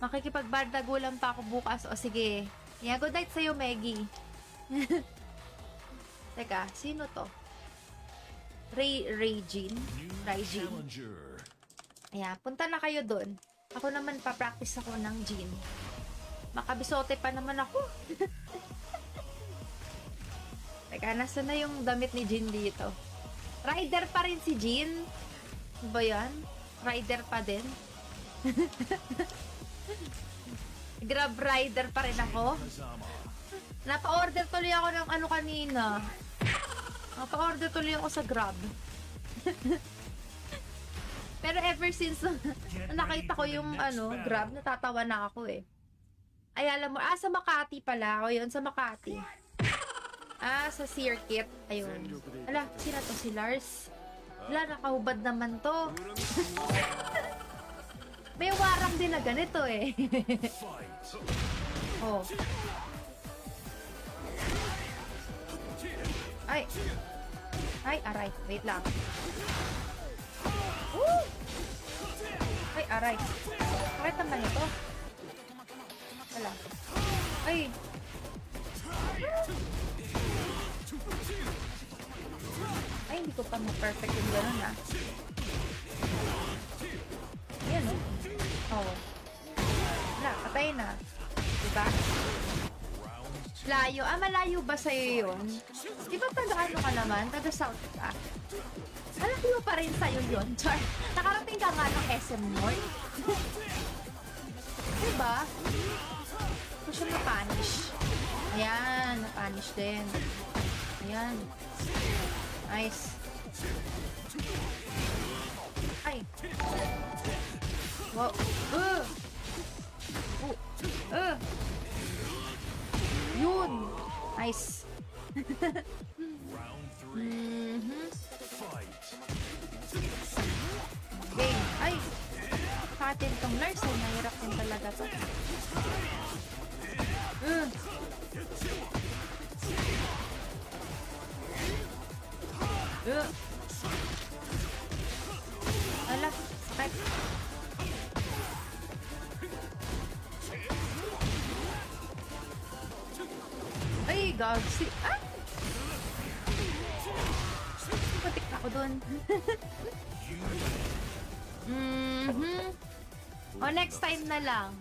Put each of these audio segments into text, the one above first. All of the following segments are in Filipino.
Makikipagbardagulan pa ako bukas. O sige. Yeah, good night sa'yo, Meggy. Teka, sino to? Regine. Ayan, punta na kayo dun. Ako naman, pa-practice ako ng Jin. Makabisote pa naman ako. Teka, nasa na yung damit ni Jin dito? Rider pa rin si Jin? Ano ba yan? Rider pa din? Grab rider pa rin ako? Napa-order tuloy ako ng ano kanina. Napa-order tuloy ako sa Grab. Pero ever since nakita ko yung ano, Grab, natatawa na ako eh. Ay, alam mo, sa Makati pala ako yun, sa Makati. Sa circuit. Ayun. Ala, sino to? Si Lars? Wala, nakahubad naman to. May warang din na ganito eh. Oh. Ay. Ay, aray. Wait lang. Woo! Ay, aray. Bakit naman ito? Wala. Ay. Ay, hindi ko pa ma-perfect yung gano'n Ayan oh. Wala, patay na. Diba? Layo. Malayo ba sa'yo yun? Di ba taga-ano ka naman? Taga-south ka? Malayo pa rin sa'yo yun, Char. Nakarating ka nga ng SM North. Diba? Ito siya na-punish. Ayan, na-punish din. Ayan. Nice. Ay. Wow. Yun. Nice. Okay. Ay. Katin tong nurse. Ay, nahirap din talaga to. Ala, sakit. Ay, gagsi. Ah! Patik ako dun. O, next time na lang.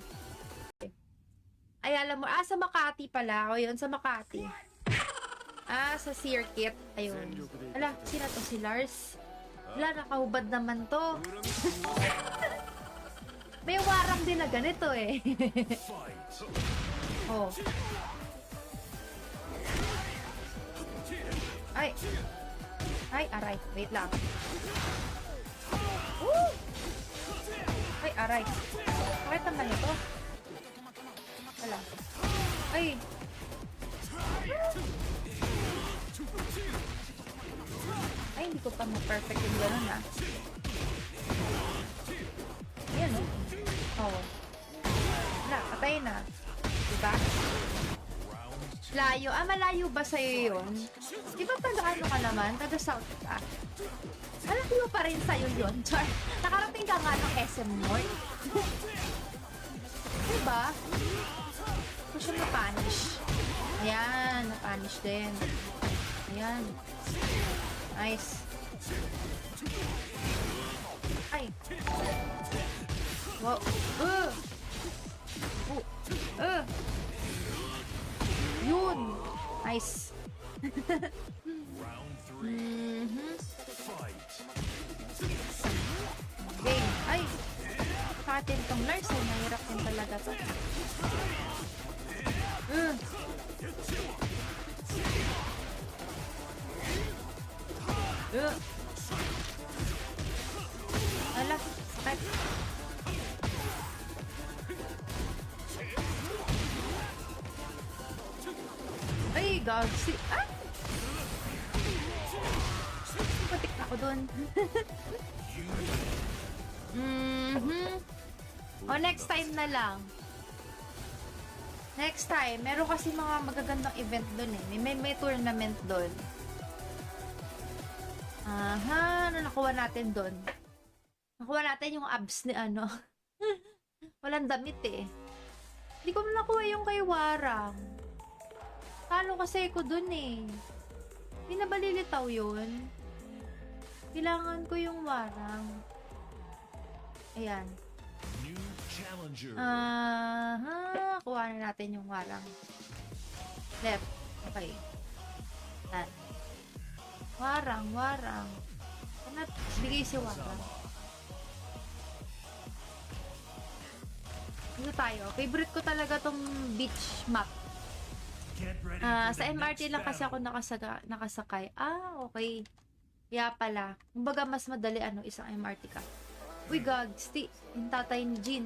Ay, alam mo, sa Makati pala ako yun, sa Makati. Sa circuit. Ayun. Ala, sino to? Si Lars? Wala, nakahubad naman to. May warang din na ganito eh. Oh. Ay. Ay, aray. Wait lang. Woo! Ay, aray. Bakit naman ito? Wala. Ay. Ay, hindi ko pa ma-perfect yung gano'n Ayan oh. Wala, patay na. Diba? Layo. Malayo ba sa'yo yun? Di ba taga-ano ka naman? Taga-south ka? Malayo pa rin sa'yo yun, Char. Nakarating ka nga ng SM North. Diba? Ito siya na-punish. Ayan, na-punish din. Ayan. Nice. Ay. Wow. Yun. Nice. Okay. Ay. Katin tong nurse. Ay, mahirap din talaga to. Ala, sakit. Ay, gagsi. Ah! Patik ako dun. O, next time na lang. Next time, meron kasi mga magagandang event dun eh. May tournament dun. Ano nakuha natin dun? Nakuha natin yung abs ni ano. Walang damit eh. Hindi ko na nakuha yung kay Warang. Talo kasi ko dun eh. Hindi na balilitaw yun. Kailangan ko yung Warang. Ayan. New challenger. Kuha na natin yung Warang. Left. Okay. Yan. Warang. Ano? Bigay si Warang. Ano tayo? Favorite ko talaga tong beach map. Get ready Sa for the MRT next lang kasi ako battle. nakasakay. Okay. Kaya pala. Kumbaga mas madali isang MRT ka. Uy, gags. Yung tatay ni Jin.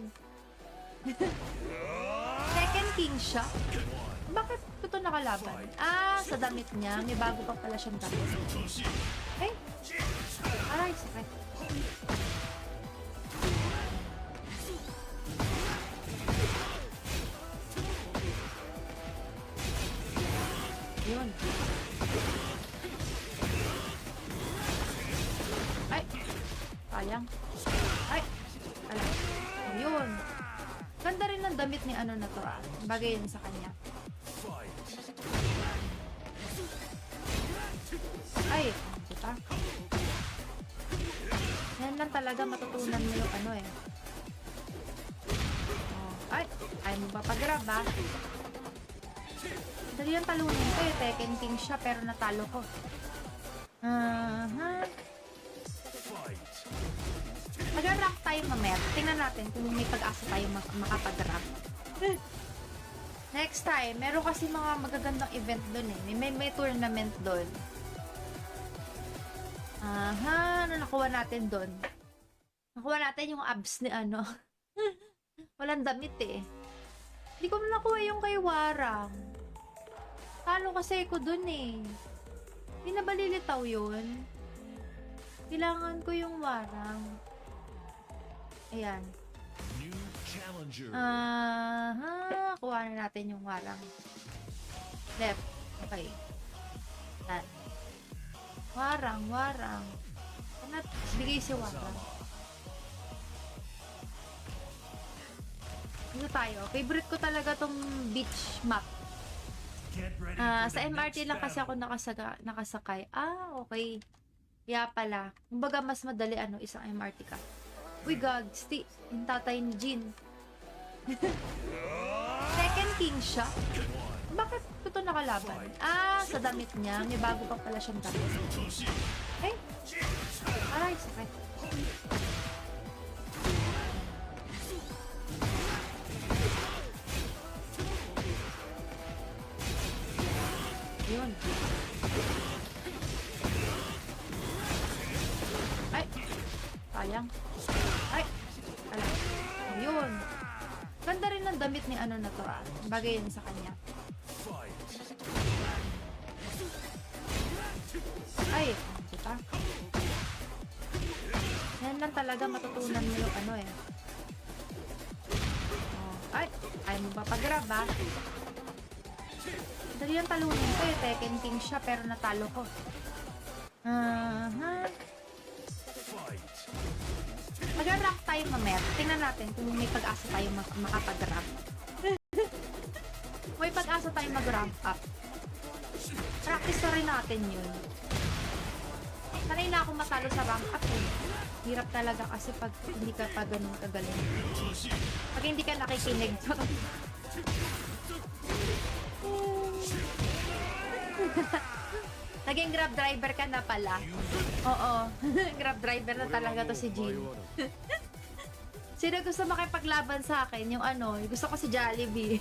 Second king siya? Bakit ko to nakalaban? Sa damit niya. May bago pa pala siyang damit. Eh? Aray, sakit. Yun. Ay! Sayang. Ay! Alam. Yun. Ganda rin ng damit ni ano na to Bagay yun sa kanya. Ay! Kita? Yan lang talaga matutunan mo yung Ay! Ay mo ba pag-grab Dali yung talunin ko Tekken King siya pero natalo ko. Mag-rank tayo mamaya. Tingnan natin kung may pag-asa tayo makapag-rank. Next time, meron kasi mga magagandang event doon eh. May tournament doon. Ano nakuha natin doon? Nakuha natin yung abs ni Walang damit eh. Hindi ko na nakuha yung kay Warang. Talo kasi ko dun eh. Hindi na balilitaw yun. Kailangan ko yung Warang. Ayan. New challenger. Kuha na natin yung Warang. Left. Okay. Yan. Warang. Ano? Bigay si Warang. Ano tayo? Favorite ko talaga tong beach map. Get ready Sa MRT lang kasi ako nakasakay. Okay. Kaya pala. Kumbaga mas madali isang MRT ka. Uy, gags. Yung tatay ni Jin. Second king siya? Bakit ko to nakalaban? Sa damit niya. May bago pa pala siyang damit. Eh? Aray, sakit. Yun. Ay! Sayang. Ay! Alam. Yun. Ganda rin ng damit ni ano na to Bagay yun sa kanya. Ay! Kita? Yan lang talaga matutunan mo yung Ay! Ay mo ba pag-grab Dali yung talunin ko Tekken King siya pero natalo ko. Mag-rank tayo mamaya. Tingnan natin kung may pag-asa tayo makapag-rank. May pag-asa tayo mag-rank up. Practice na rin natin yun. Sanay na ako matalo sa rank up Hirap talaga kasi pag hindi ka pa ganun kagaling. Pag hindi ka nakikinig Naging grab driver ka na pala. Oo. Grab driver na talaga to si Jin. Sino gusto makipaglaban sa akin? Yung gusto ko si Jollibee.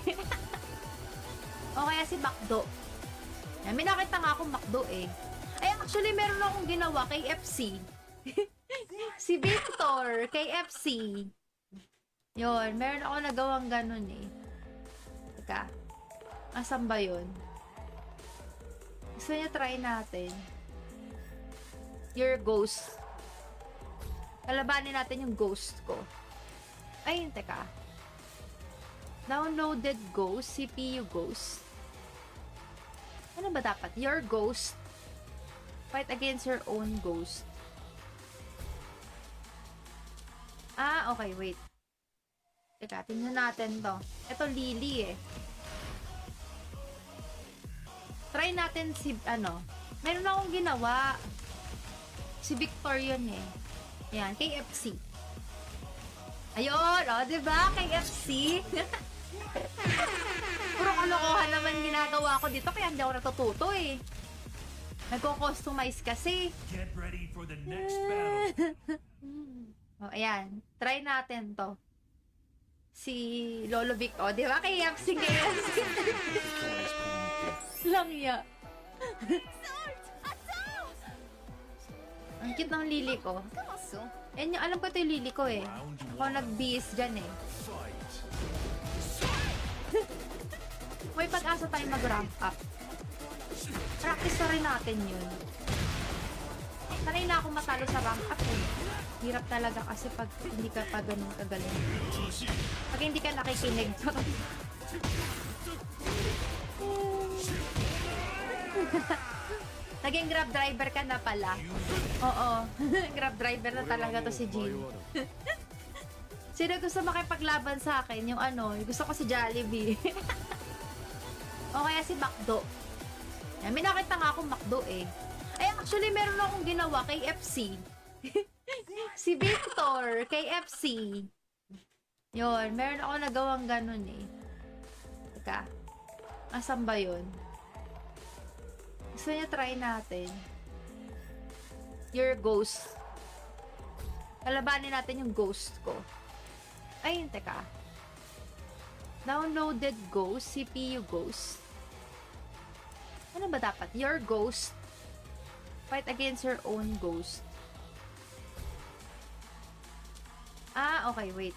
O kaya si McDo. May nakita nga akong McDo eh. Ay, actually, meron akong ginawa kay FC. Si Victor, KFC. Yun, meron ako nagawang ganun eh. Teka. Asan ba yun? Gusto niya try natin. Your ghost. Kalabanin natin yung ghost ko. Ayun, teka. Downloaded ghost, CPU ghost. Ano ba dapat? Your ghost. Fight against your own ghost. Okay, wait. Teka, tingnan natin to. Ito, Lily eh. Try natin si, ano, meron akong ginawa. Si Victor yun eh. Yan, KFC. Ayun, oh, diba? KFC. Puro kalokohan naman ginagawa ko dito, kaya hindi ako natututo eh. Nagko-customize kasi. Get ready for the next battle. Oh, ayan. Try natin to. Si Lolo Vic. Oh, di ba? KFC. Lang ya. Ang cute ng lili ko. Yan yung, alam ko ito yung lili ko eh. Ako nag-bis dyan eh. Fight. May pag-asa tayo mag-ramp up. Practice na rin natin yun. Sanay na ako matalo sa rank up eh. Hirap talaga kasi pag hindi ka pa ganun kagaling. Pag hindi ka nakikinig. Naging grab driver ka na pala. Oo. Grab driver na talaga to si Jean. Sino gusto makipaglaban sa akin? Yung ano, gusto ko si Jollibee. O kaya si McDo. Yan, may nakita nga akong McDo eh. Ay, actually, meron akong ginawa kay FC. Si Victor, KFC. Yun, meron ako nagawang ganun eh. Teka, asan ba yun? Gusto niya try natin. Your ghost. Kalabanin natin yung ghost ko. Ay, teka. Downloaded ghost, CPU ghost. Ano ba dapat? Your ghost. Fight against your own ghost. Ah, okay, wait.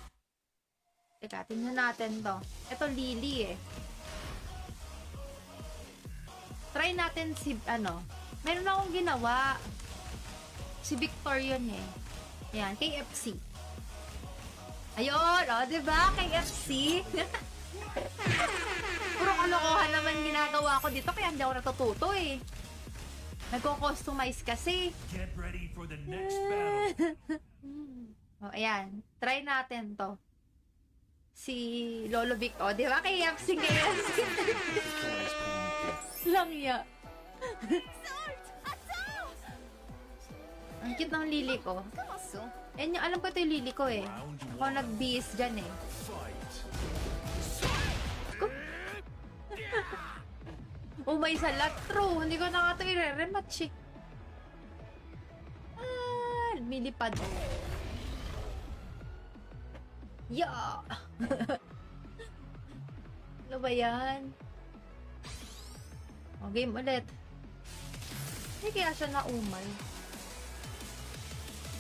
Teka, tingnan natin to. Ito, Lily eh. Try natin si, ano, meron akong ginawa. Si Victor yun eh. Ayan, KFC. Ayun, oh, diba? KFC. Puro kalokohan naman ginagawa ko dito, kaya hindi ako natututo eh. Nagko-customize kasi. Get ready for the next battle. Oh, ayan. Try natin to. Si Lolo Vic. Oh, di ba? KFC. Lang ya. Ang cute ng lili ko. Yan yung, alam ko ito yung lili ko eh. Ako nag-bis dyan eh. Fight. Umay sa lot. True. Hindi ko na nga ito i-rematch eh. Ah, milipad. Yeah! Ano ba yan? O, game ulit. Hindi kaya siya naumay.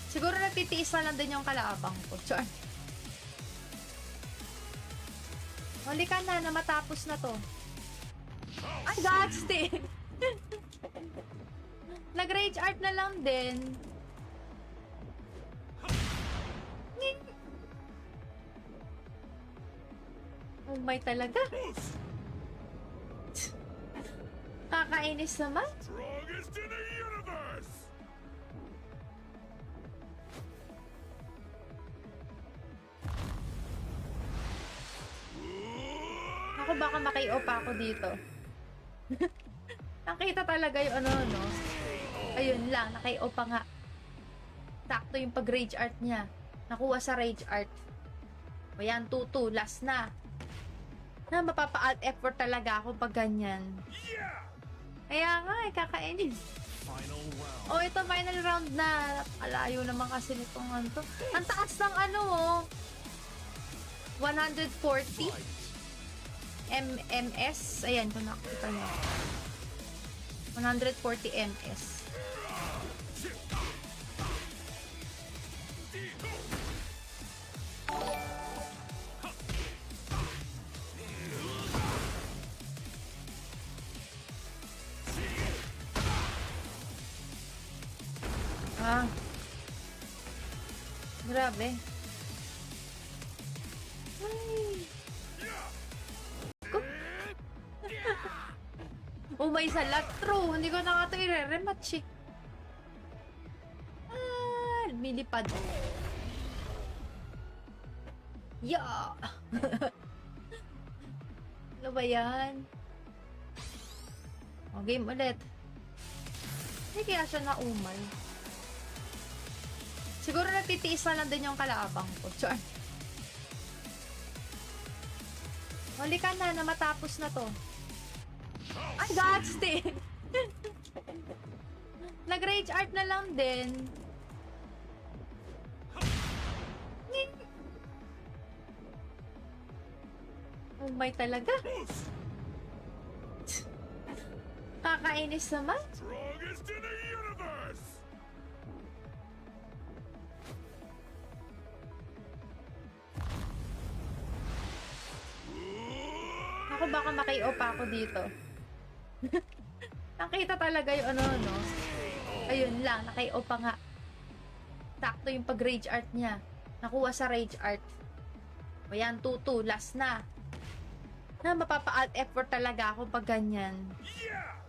Siguro nagtitiis na lang din yung kalaabang ko. Char. Huli ka na matapos na to. Ay, Godstick! Nag-rage art na lang din. Umay talaga. Kakainis naman. Strongest in the universe. Ako baka maki-o pa ako dito. Nakita talaga yung ano, no? Ayun lang, naki-o pa nga. Sakto yung pag-rage art niya. Nakuha sa rage art. O yan, 2-2, last na. Na, mapapa-alt effort talaga ako pag ganyan. Yeah. Kaya nga, kakainis. Final round. Oh, ito final round na. Alayo naman kasi nitong ano to. Ang taas ng ano, oh. 140 ms. Ayan, kung nakita nyo. 140 ms. Ah. Grabe. Ay. Umay sa lot. True. Hindi ko na nga ito i-rematch eh. Ah, milipad. Yeah! Ano ba yan? O, game ulit. Hindi kaya siya naumay. Siguro nagtitiis na lang din yung kalaabang ko. Char. Huli ka na matapos na to. Ay, Godstick! Nag-rage art na lang din. Umay talaga. Kakainis naman. Strongest in the universe! Ako baka maki-o pa ako dito. Nakita talaga yung ano, no? Ayun lang, naki-o pa nga. Sakto yung pag-rage art niya. Nakuha sa rage art. O yan, 2-2, last na. Na, mapapa-alt effort talaga ako pag ganyan. Yeah!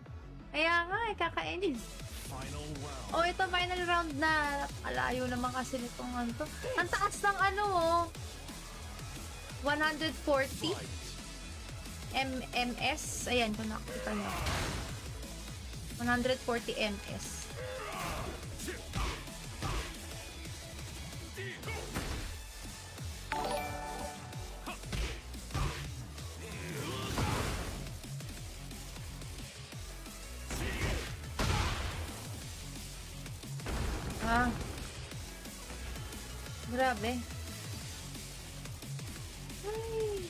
Kaya nga, kakainis. Final round. Oh, ito, final round na. Alayo naman kasi nitong ano to. Ang taas ng ano, oh. 140 Fight. ms. Ayan, kung nakita nyo. 140 ms. Ah. Grabe. Ay.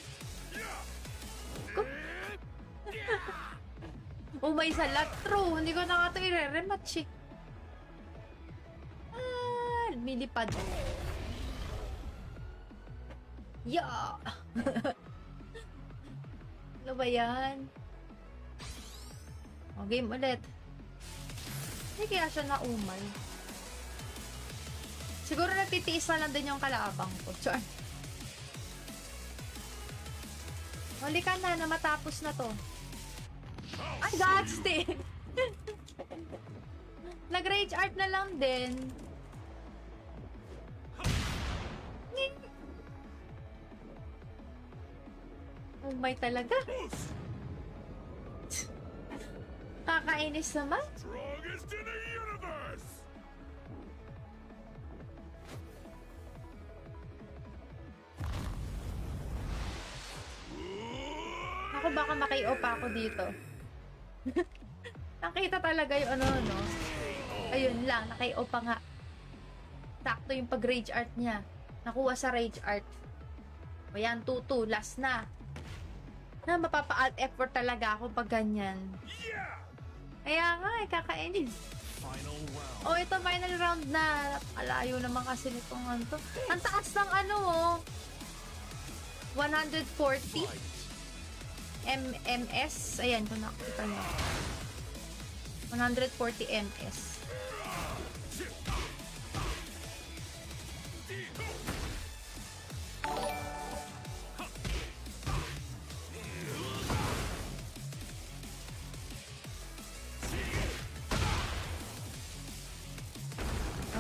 Umay sa lot. True. Hindi ko na nga ito i-rematch eh. Ah, milipad. Yeah. Ano ba yan? O, game ulit. Hindi kaya siya naumay. Siguro nagtitiis na lang din yung kalaabang ko. Char. Huli ka na matapos na to. Ay, Godstick! Nag-rage art na lang din. Umay talaga. Kakainis naman. Strongest in the universe! Ako baka maki-o pa ako dito. Nakita talaga yung ano, no? Ayun lang, naki-o pa nga. Sakto yung pag-rage art niya. Nakuha sa rage art. O yan, 2-2, last na. Na, mapapa-alt effort talaga ako pag ganyan. Yeah! Kaya nga, kakainis. Final round. Oh, ito, final round na. Alayo naman kasi nitong ano to. Ang taas ng ano, oh. 140 Fight. ms. Ayan, kung nakita nyo. 140 ms.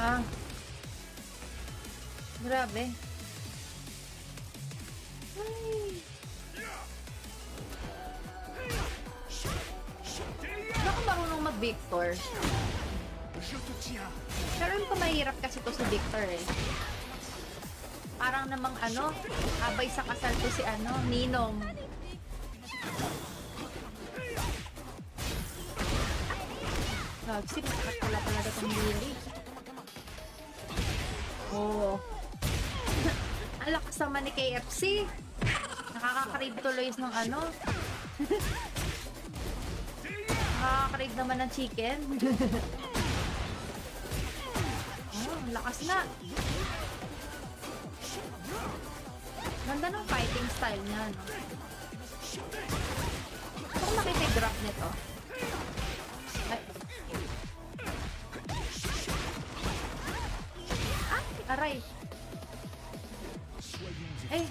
Ah. Grabe. Ay. Hindi ako marunong mag-Victor. Je te tiens. Pero ko mahirap kasi to si Victor eh. Parang namang ano, abay sa kasal ko si ano, Ninong. Gagsip, sakat pala talaga itong Lily. Oo. Ang lakas naman ni KFC. Nakaka-crave tuloy ng ano. Nakaka-crave naman ng chicken. Oh, ang lakas na. Ganda ng fighting style niya, no? Gusto ko makita yung grab nito. Ay. Ah, aray. Ay.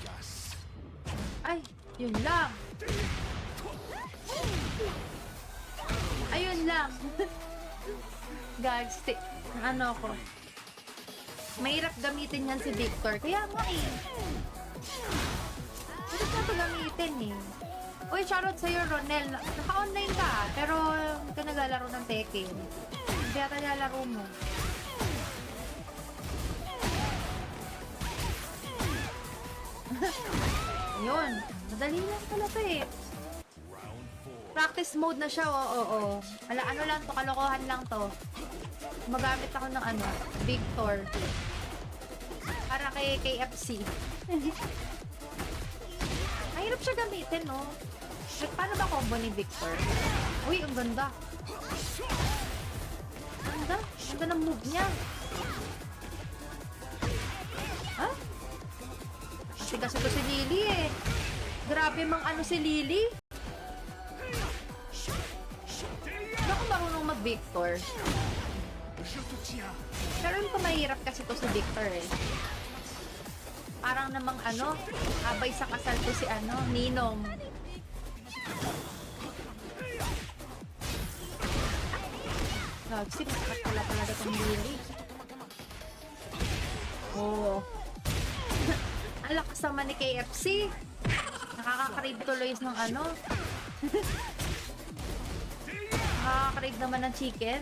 Ay, yun lang. Ayun lang. Godstick. Ano ko. Mahirap gamitin yan si Victor. Kaya nga eh. Hindi ko ito gamitin eh. Uy, shoutout sa'yo, Ronel. Naka-online ka, pero hindi ka naglalaro ng Tekken. Hindi yata nilalaro mo. Yun. Madali lang pala to eh. Round 4. Practice mode na siya, oo. Ano lang to, kalokohan lang to. Magamit ako ng Victor. Para kay KFC. Mahirap siya gamitin, no? Like, paano ba combo ni Victor? Uy, ang ganda. Ganda. Ganda ng move niya. Ha? Kasi ko si Lily eh. Grabe mang si Lily. Hindi ako marunong mag-Victor. Je te tiens. Pero yung mahirap kasi to si Victor eh. Parang namang abay sa kasal ko si Ninong. Gagsi, masakit pala talaga itong Lily. Oo. Ang lakas naman ni KFC. Nakaka-crave tuloy ng Nakaka-crave naman ng chicken.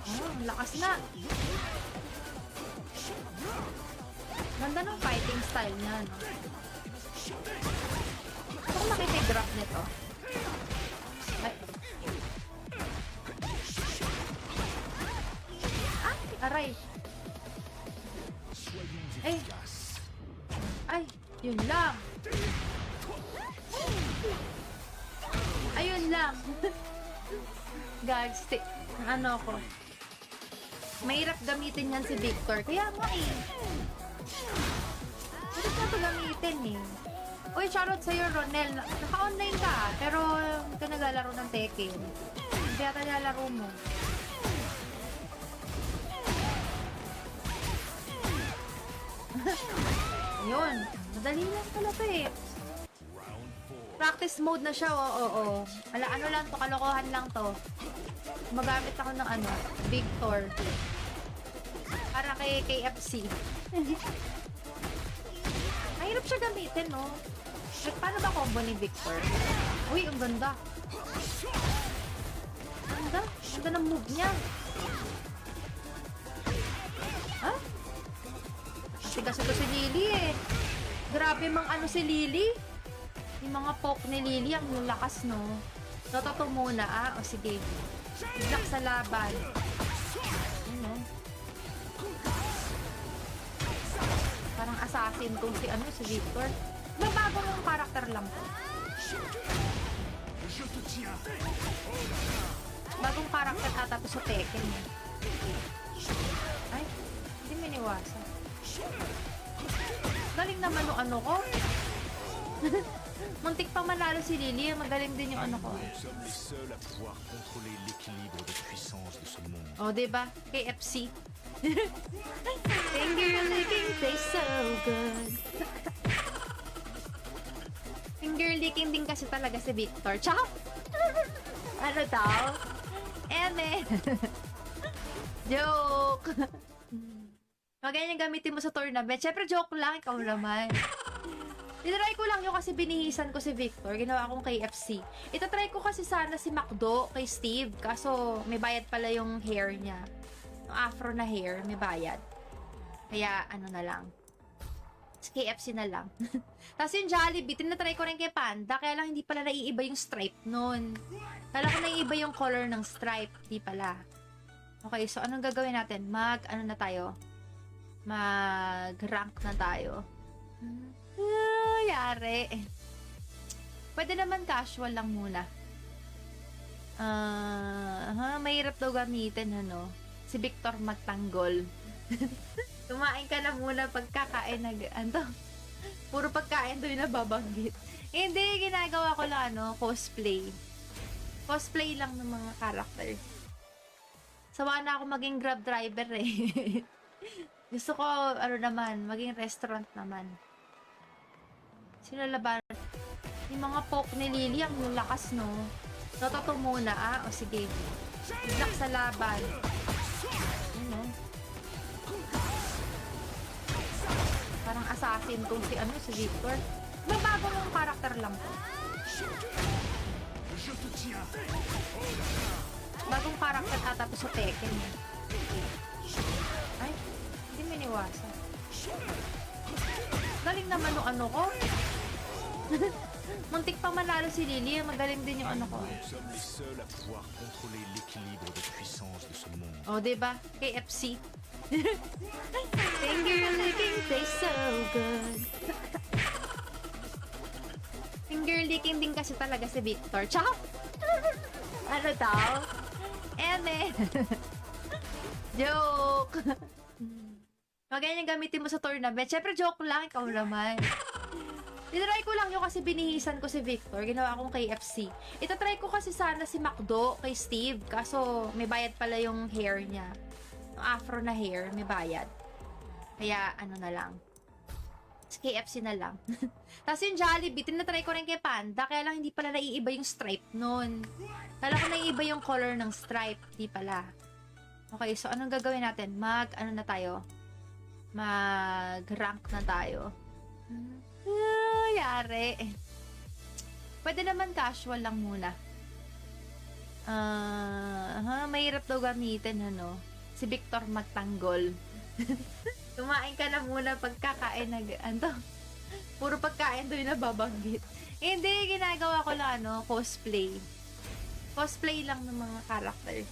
Ang lakas na. Ganda ng fighting style niya, no? Kung makita yung drop nito. Ay. Aray. Ay, yun lang. Ayun lang. Guys, ko. Mahirap gamitin yan si Victor. Kaya nga eh. Hindi ko ito gamitin eh. Uy, shoutout sa'yo, Ronel. Naka-online ka, pero hindi ka naglalaro ng Tekken. Hindi yata nilalaro mo. Yun. Madali lang pala to eh. Round 4. Practice mode na siya, oo. Ano lang to, kalokohan lang to. Magamit ako ng Victor. Para kay KFC. Mahirap siya gamitin, no? Like, paano ba combo ni Victor? Uy, ang ganda. Ganda. Ganda ng move niya. Ha? Kasi ko si Lily eh. Grabe mang si Lily. Yung mga poke ni Lily, ang lalakas, no? Toto muna, O sige. Bigla sa laban. Ano? Parang assassin tong si Victor. May bagong karakter lang to. Je te tiens. Bagong karakter ata to sa Tekken. Ay, hindi miniwasan. Galing naman yung ko. Muntik pang manalo si Lily. Magaling din yung ko. Nous sommes les seuls à pouvoir contrôler l'équilibre de puissance de ce monde. O, diba? KFC. Finger licking tastes so good. Finger licking din kasi talaga si Victor. Tsaka, ano daw? Eme. Joke. Ganyan gamitin mo sa tournament. Siyempre, joke lang. Ikaw naman. Tinry ko lang yung kasi binihisan ko si Victor. Ginawa akong KFC. Itatry ko kasi sana si McDo kay Steve. Kaso may bayad pala yung hair niya. Yung afro na hair, may bayad. Kaya na lang. KFC na lang. Tapos yung Jollibee, tinatry ko rin kay Panda. Kaya lang hindi pala naiiba yung stripe nun. Kala ko naiiba yung color ng stripe. Di pala. Okay, so anong gagawin natin? Na tayo? Mag-rank na tayo. Yari. Pwede naman casual lang muna. Mahirap daw gamitin, si Victor magtanggol. Kumain ka na muna pagkakain puro pagkain doon na babanggit. Hindi, ginagawa ko lang cosplay. Cosplay lang ng mga character. Sawa na ako maging Grab driver eh. Gusto ko, maging restaurant naman. Sino laban? Yung mga poke ni Lily, ang lalakas, no? Toto muna, O sige. Bigla sa laban. Ano? Parang assassin tong si ano, si Victor. Bagong yung karakter lang to. Je te tiens. Bagong karakter ata to sa Tekken. Ay, hindi miniwasan. Galing naman yung ano ko. Muntik pa manalo si Lily. Magaling din yung ano ko. Nous sommes les seuls à pouvoir contrôler l'équilibre de puissance de ce monde. O, diba? KFC. Finger licking tastes so good. Finger licking din kasi talaga si Victor. Tsaka, ano daw? Eme. Joke. Ganyan gamitin mo sa tournament. Siyempre, joke lang. Ikaw naman. Tinry ko lang yun kasi binihisan ko si Victor. Ginawa kong KFC. Itatry ko kasi sana si McDo kay Steve. Kaso may bayad pala yung hair niya. Yung afro na hair, may bayad. Kaya ano na lang. KFC na lang. Tapos yung Jollibee, tinatry ko rin kay Panda. Kaya lang hindi pala naiiba yung stripe nun. Kala ko naiiba yung color ng stripe. Hindi pala. Okay, so anong gagawin natin? Ano na tayo? Mag-rank na tayo. Yari. Pwede naman casual lang muna. Mahirap daw gamitin, ano? Si Victor magtanggol. Kumain ka na muna pagkakain na, ano? Puro pagkain doon na babanggit. Hindi, ginagawa ko lang, ano, cosplay. Cosplay lang ng mga character.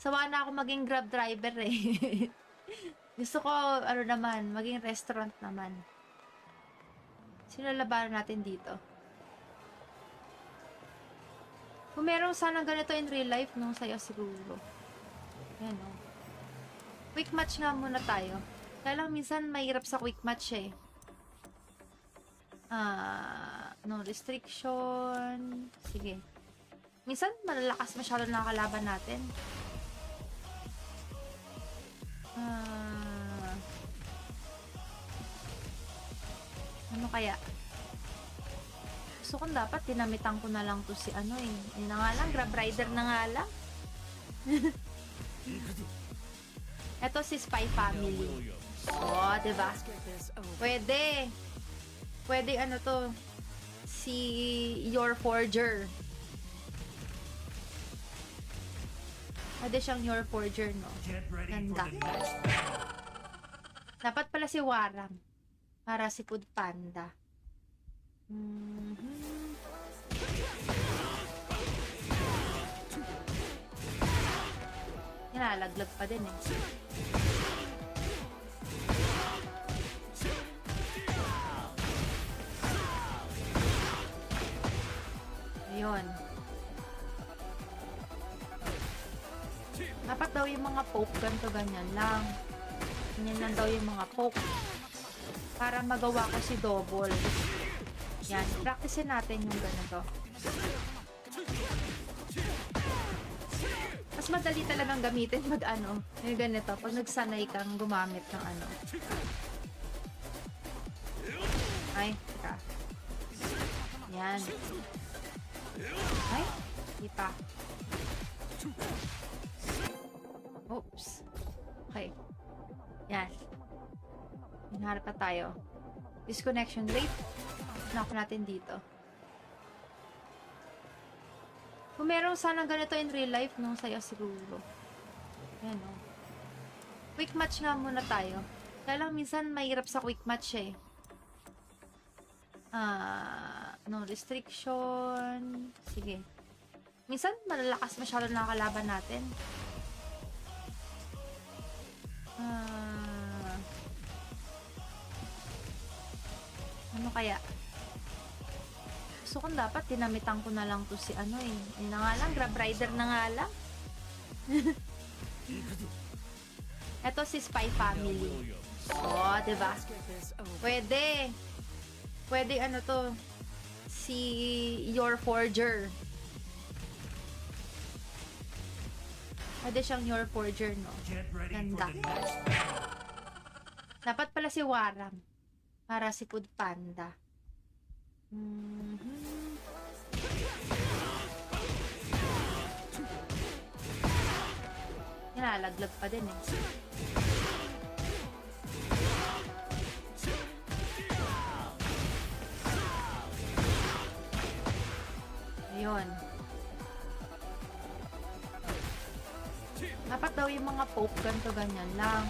Sawa na ako maging Grab driver, eh. Gusto ko, ano naman, maging restaurant naman. Sino labanan natin dito? Kung meron sana ganito in real life, no? Saya siguro. Yan, no? Quick match nga muna tayo. Kaya lang minsan mahirap sa quick match, eh. No restriction. Sige. Minsan malalakas masyado na kalaban natin. Ano kaya? Gusto kong dapat dinamitan ko na lang to si ano eh. Yun na nga lang, Grab Rider na nga lang. Ito si Spy Family. Oh, diba? Pwede. Pwede ano to. Si Your Forger. Pwede siyang Your Forger, no? Ganda. Dapat pala si Warang. Para si Food Panda. Nilalaglag pa din, eh. Ayun. Dapat daw yung mga poke ganito ganyan lang. Ganyan lang daw yung mga poke. Para magawa ko si double. Yan. Practicein natin yung ganito. Mas madali talagang gamitin pag ano. Yung ganito. Pag nagsanay kang gumamit ng ano. Ay, teka. Yan. Ay, di pa. Oops. Okay. Yan. Hinaharap na tayo. Disconnection rate. Knock natin dito. Kung meron sana ganito in real life, no? Saya siguro. Yan, no? Quick match nga muna tayo. Kaya lang minsan mahirap sa quick match, eh. No restriction. Sige. Minsan malalakas masyado na kalaban natin. Ano kaya? Gusto kong dapat dinamitan ko na lang to si ano eh. Yun na nga lang, Grab Rider na nga lang. Ito si Spy Family. Oh, diba? Pwede. Pwede ano to. Si Your Forger. Pwede siyang Your Forger, no? Ganda. Dapat pala si Warang. Para si Food Panda. Nilalaglag pa din, eh. yon. Dapat daw yung mga pope ganito ganyan lang.